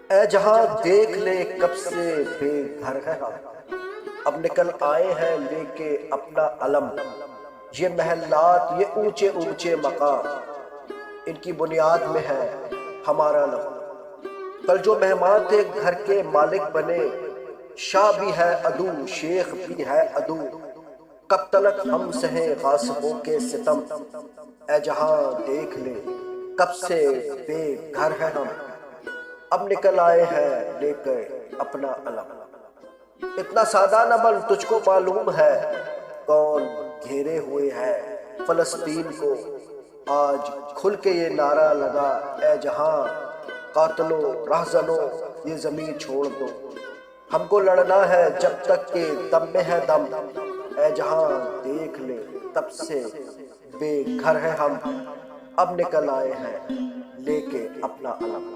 اے جہاں دیکھ لے کب سے بے گھر ہے ہم، اب نکل آئے ہیں لے کے اپنا علم۔ یہ محلات یہ اونچے اونچے مقام، ان کی بنیاد میں ہے ہمارا لہو۔ کل جو مہمان تھے گھر کے مالک بنے، شاہ بھی ہے عدو شیخ بھی ہے عدو۔ کب تلک ہم سہیں غاصبوں کے ستم، اے جہاں دیکھ لے کب سے بے گھر ہے ہم، اب نکل آئے ہیں لے کر اپنا علم۔ اتنا سادہ نہ بن، تجھ کو معلوم ہے کون گھیرے ہوئے ہے فلسطین کو۔ آج کھل کے یہ نعرہ لگا اے جہاں، قاتلو رہزنو یہ زمین چھوڑ دو۔ ہم کو لڑنا ہے جب تک کہ دم میں ہے دم، اے جہاں دیکھ لے تب سے بے گھر ہے ہم، اب نکل آئے ہیں لے کے اپنا علم۔